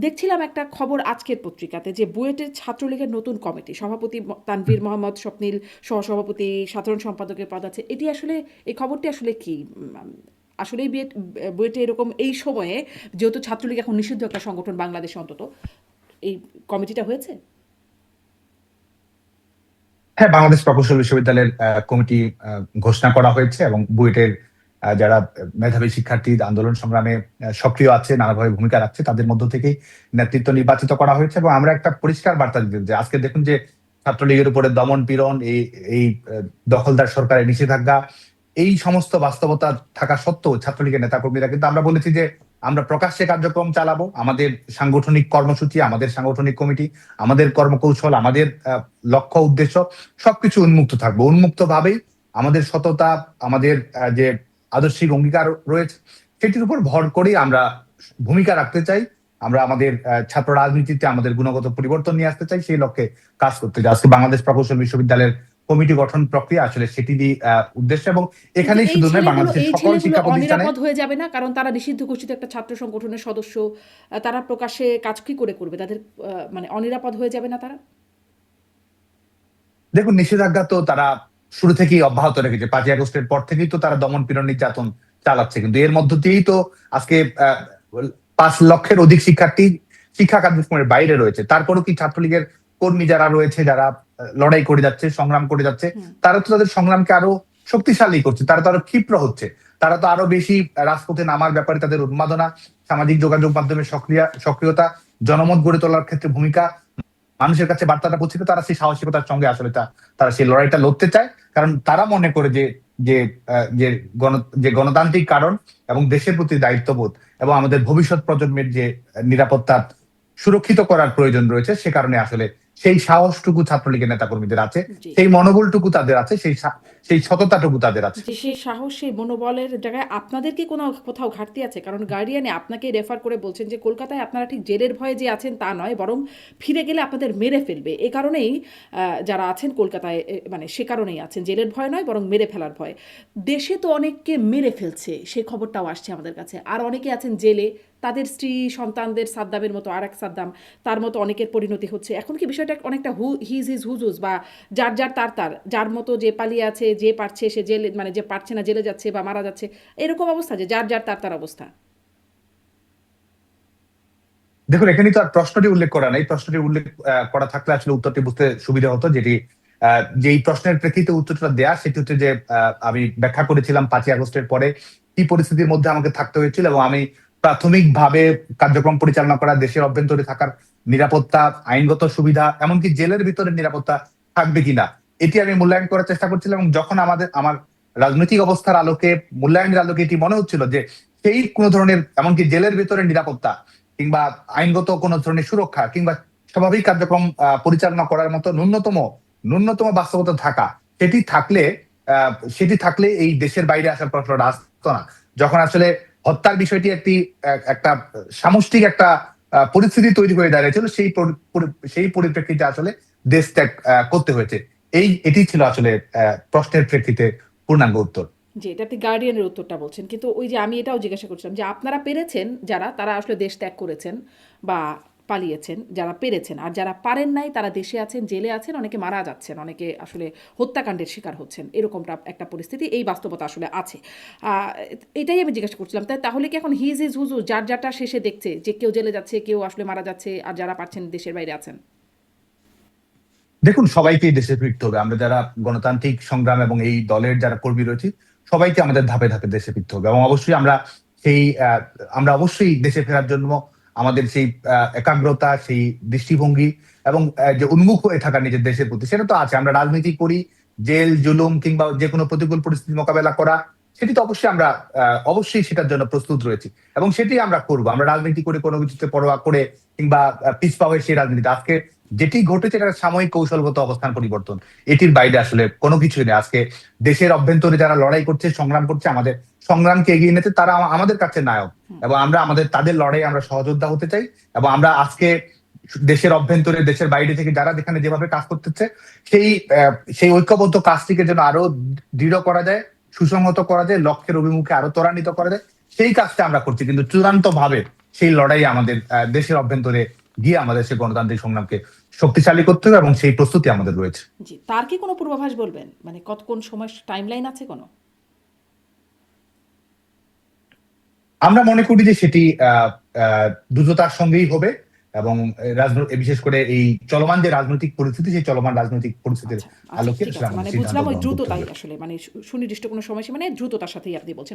দেখছিলাম একটা খবর আজকের পত্রিকাতে যে বুয়েটের ছাত্রলীগের নতুন কমিটি সভাপতি তানভীর মোহাম্মদ স্বপ্নিল, সহসভাপতি, সাধারণ সম্পাদকের পদ আছে। এটি আসলে, এই খবরটি আসলে কি? আসলেই বুয়েটে এরকম এই সময়ে, যেহেতু ছাত্রলীগ এখন নিষিদ্ধ একটা সংগঠন বাংলাদেশে, অন্তত এই কমিটিটা হয়েছে? হ্যাঁ, বাংলাদেশ প্রকৌশল বিশ্ববিদ্যালয়ের কমিটি ঘোষণা করা হয়েছে এবং বুয়েটের যারা মেধাবী শিক্ষার্থী আন্দোলন সংগ্রামে সক্রিয় আছে, নানাভাবে ভূমিকা রাখছে, তাদের মধ্য থেকেই নেতৃত্ব নির্বাচিত করা হয়েছে। এবং আমরা একটা পরিষ্কার বার্তা দিতে যে আজকে দেখুন যে ছাত্রলীগের উপরে দমন পীড়ন, এই এই দখলদার সরকারের নিষেধাজ্ঞা, এই সমস্ত বাস্তবতা থাকা সত্ত্বেও ছাত্রলীগের নেতাকর্মীরা কিন্তু, আমরা বলেছি যে আমরা প্রকাশ্যে কার্যক্রম চালাবো, আমাদের সাংগঠনিক কর্মসূচি, আমাদের সাংগঠনিক কমিটি, আমাদের কর্মকৌশল, আমাদের লক্ষ্য উদ্দেশ্য সবকিছু উন্মুক্ত থাকবে। উন্মুক্ত ভাবেই আমাদের সততা, আমাদের যে আদর্শিক অঙ্গীকার রয়েছে, সেটির উপর ভর করেই আমরা ভূমিকা রাখতে চাই। আমরা আমাদের ছাত্র রাজনীতিতে আমাদের গুণগত পরিবর্তন নিয়ে আসতে চাই, সেই লক্ষ্যে কাজ করতে চাই। আজকে বাংলাদেশ প্রকৌশল বিশ্ববিদ্যালয়ের কমিটি গঠন প্রক্রিয়া আসলে সেটিরই উদ্দেশ্য। এবং কিন্তু এখানেই শুধু নয়, বাংলাদেশের এই সকল ছেলেগুলো শিক্ষা প্রতিষ্ঠানে। অনিরাপদ হয়ে যাবে না? কারণ তারা নিষিদ্ধ ঘোষিত একটা ছাত্র সংগঠনের সদস্য। তারা প্রকাশ্যে কাজ কি করে করবে? তাদের মানে অনিরাপদ হয়ে যাবে না তারা? দেখুন, নিষেধাজ্ঞা তো তারা শুরু থেকেই অব্যাহত রেখেছে। 5ই আগস্টের পর থেকেই তো তারা দমন পীড়ন নির্যাতন চালাচ্ছে, কিন্তু এর মধ্য দিয়েই তো আজকে 5 লক্ষের অধিক শিক্ষার্থী শিক্ষা কার্যক্রমের বাইরে রয়েছে। তারপরও কি ছাত্রলীগের কর্মী যারা রয়েছে, যারা লড়াই করে যাচ্ছে, সংগ্রাম করে যাচ্ছে, হুম। তারা তো তাদের সংগ্রামকে আরো শক্তিশালী করছে, তারা তো আরো ক্ষিপ্র হচ্ছে, তারা তো আরো বেশি রাজপথে নামার ব্যাপারে তাদের উন্মাদনা, সামাজিক যোগাযোগ মাধ্যমে সক্রিয়তা, জনমত গড়ে তোলার ক্ষেত্রে ভূমিকা, মানুষের কাছে বার্তাটা পৌঁছে দিতে তারা সেই সাহসিকতার সঙ্গে আসলে তারা সেই লড়াইটা লড়তে চায়। কারণ তারা মনে করে যে যে যে যে গণতান্ত্রিক কারণ এবং দেশের প্রতি দায়িত্ববোধ এবং আমাদের ভবিষ্যৎ প্রজন্মের যে নিরাপত্তা সুরক্ষিত করার প্রয়োজন রয়েছে, সে কারণে আসলে সেই সাহসটুকু ছাত্রলীগের নেতাকর্মীদের আছে, জি। সেই মনোবলটুকু তাদের আছে, সেই সততাটুকু তাদের আছে। যে সেই সাহস, সেই মনোবলের জায়গায় আপনাদের কি কোনো কোথাও ঘাটতি আছে? কারণ গার্ডিয়ানে আপনাকে রেফার করে বলছেন যে কলকাতায় আপনারা ঠিক জেলের ভয়ে যে আছেন তা নয়, বরং ফিরে গেলে আপনাদের মেরে ফেলবে। এ কারণেই যারা আছেন কলকাতায়, মানে সে কারণেই আছেন, জেলের ভয় নয় বরং মেরে ফেলার ভয়। দেশে তো অনেককে মেরে ফেলছে, সেই খবরটাও আসছে আমাদের কাছে। আর অনেকে আছেন জেলে, তাদের স্ত্রী সন্তানদের, সাদ্দামের মতো আর এক সাদ্দাম, তার মতো অনেকের পরিণতি হচ্ছে। এখন কি বিষয়টা অনেকটা হিজ হিজ হুজুজ, বা যার যার তার তার, যার মতো যে পালিয়ে আছে, যে পারছে সে জেলে, মানে যে পারছে না জেলে যাচ্ছে বা মারা যাচ্ছে, এরকম অবস্থা যে যার যার তার তার অবস্থা? দেখুন, এখানে তো আর প্রশ্নটি উল্লেখ করা নাই। প্রশ্নটি উল্লেখ করা থাকলে আসলে উত্তরটি বুঝতে সুবিধা হতো। যেই প্রশ্নের প্রেক্ষিতে উত্তরটা দেয়া, সেটি হচ্ছে যে আমি ব্যাখ্যা করেছিলাম 5ই আগস্টের পরে কি পরিস্থিতির মধ্যে আমাকে থাকতে হয়েছিল, এবং আমি প্রাথমিকভাবে কার্যক্রম পরিচালনা করা, দেশের অভ্যন্তরে থাকার নিরাপত্তা, আইনগত সুবিধা, এমনকি জেলের ভিতরে নিরাপত্তা থাকবে কিনা, এটি আমি মূল্যায়ন করার চেষ্টা করছিলাম। এবং যখন আমার রাজনৈতিক অবস্থার আলোকে, মূল্যায়নের আলোকে এটি মনে হচ্ছিল যে সেই কোনো ধরনের, এমনকি জেলের ভিতরে নিরাপত্তা কিংবা আইনগত কোন ধরনের সুরক্ষা কিংবা স্বাভাবিক কার্যক্রম পরিচালনা করার মতো ন্যূনতম ন্যূনতম বাস্তবতা থাকা, সেটি থাকলে সেটি থাকলে এই দেশের বাইরে আসার প্রশ্নটা আসতো না। যখন আসলে হত্যার বিষয়টি একটা সামষ্টিক একটা পরিস্থিতি তৈরি হয়ে দাঁড়িয়েছিল, সেই পরিপ্রেক্ষিতে আসলে দেশ ত্যাগ করতে হয়েছে। এটি ছিল আসলে প্রশ্নের প্রেক্ষিতে পূর্ণাঙ্গ উত্তর। যে এটাতে গার্ডিয়ানের উত্তরটা বলছেন, কিন্তু ওই যে আমি এটাও জিজ্ঞাসা করছিলাম যে আপনারা পেরেছেন, যারা, তারা আসলে দেশ ত্যাগ করেছেন বা পালিয়েছেন, যারা পেরেছেন, আর যারা পারেন নাই তারা দেশে আছেন, জেলে আছেন, অনেকে মারা যাচ্ছেন, অনেকে আসলে হত্যাকাণ্ডের শিকার হচ্ছেন, এরকমটা একটা পরিস্থিতি, এই বাস্তবতা আসলে আছে। এটাই আমি জিজ্ঞাসা করছিলাম। তাহলে কি এখন হিজ ইজ হুজু, যার যারটা শেষে দেখছে যে কেউ জেলে যাচ্ছে, কেউ আসলে মারা যাচ্ছে, আর যারা পারছেন দেশের বাইরে আছেন? দেখুন, সবাইকেই দেশে ফিরতে হবে। আমরা যারা গণতান্ত্রিক সংগ্রাম এবং এই দলের যারা কর্মী রয়েছে, সবাইকে আমাদের ধাপে ধাপে দেশে ফিরতে হবে। এবং অবশ্যই সেই আহ, আমরা অবশ্যই দেশে ফেরার জন্য আমাদের সেই একাগ্রতা, সেই দৃষ্টিভঙ্গি এবং যে উন্মুখ হয়ে থাকা নিজের দেশের প্রতি, সেটা তো আছে। আমরা রাজনীতি করি, জেল জুলুম কিংবা যে কোনো প্রতিকূল পরিস্থিতি মোকাবেলা করা, সেটি তো অবশ্যই আমরা অবশ্যই সেটার জন্য প্রস্তুত রয়েছি এবং সেটি আমরা করব। আমরা রাজনীতি করে কোনো কিছুতে পরোয়া করে কিংবা পিছপা হয়ে সেই রাজনীতি, আজকে যেটি ঘটেছে এটা সাময়িক কৌশলগত অবস্থান পরিবর্তন, এটির বাইরে আসলে কোনো কিছুই নেই। আজকে দেশের অভ্যন্তরে যারা লড়াই করছে, সংগ্রাম করছে, আমাদের সংগ্রামকে এগিয়ে নিতে তারা আমাদের কাছে নায়ক, এবং আমরা তাদের লড়াই আমরা সহযোদ্ধা হতে চাই। এবং আমরা আজকে দেশের অভ্যন্তরে, দেশের বাইরে থেকে যারা যেখানে যেভাবে কাজ করতেছে, সেই সেই ঐক্যবদ্ধ কাজটিকে যেন আরো দৃঢ় করা যায়, সুসংহত করা যায়, লক্ষ্যের অভিমুখে আরো ত্বরান্বিত করা যায়, সেই কাজটা আমরা করছি। কিন্তু চূড়ান্ত ভাবে সেই লড়াই আমাদের দেশের অভ্যন্তরে গিয়ে আমাদের সেই গণতান্ত্রিক সংগ্রামকে শক্তিশালী করতে হবে এবং সেই প্রস্তুতি আমাদের রয়েছে। জি, তার কি কোনো পূর্বাভাস বলবেন, মানে কোন সময় টাইমলাইন আছে কোনো? আমরা মনে করি যে সেটি দ্রুততার সঙ্গেই হবে এবং বিশেষ করে এই চলমান যে রাজনৈতিক পরিস্থিতি, সেই চলমান রাজনৈতিক পরিস্থিতির আচ্ছা আচ্ছা, আলোকে ঠিক আসলে আছে, আমাদের মানে সিদ্ধান্ত বুঝলাম ওই গ্রহণ করতে দ্রুততাই হবে। আসলে, মানে সুনির্দিষ্ট কোনো সময়সীমা নেই, দ্রুততার সাথেই আপনি বলছেন।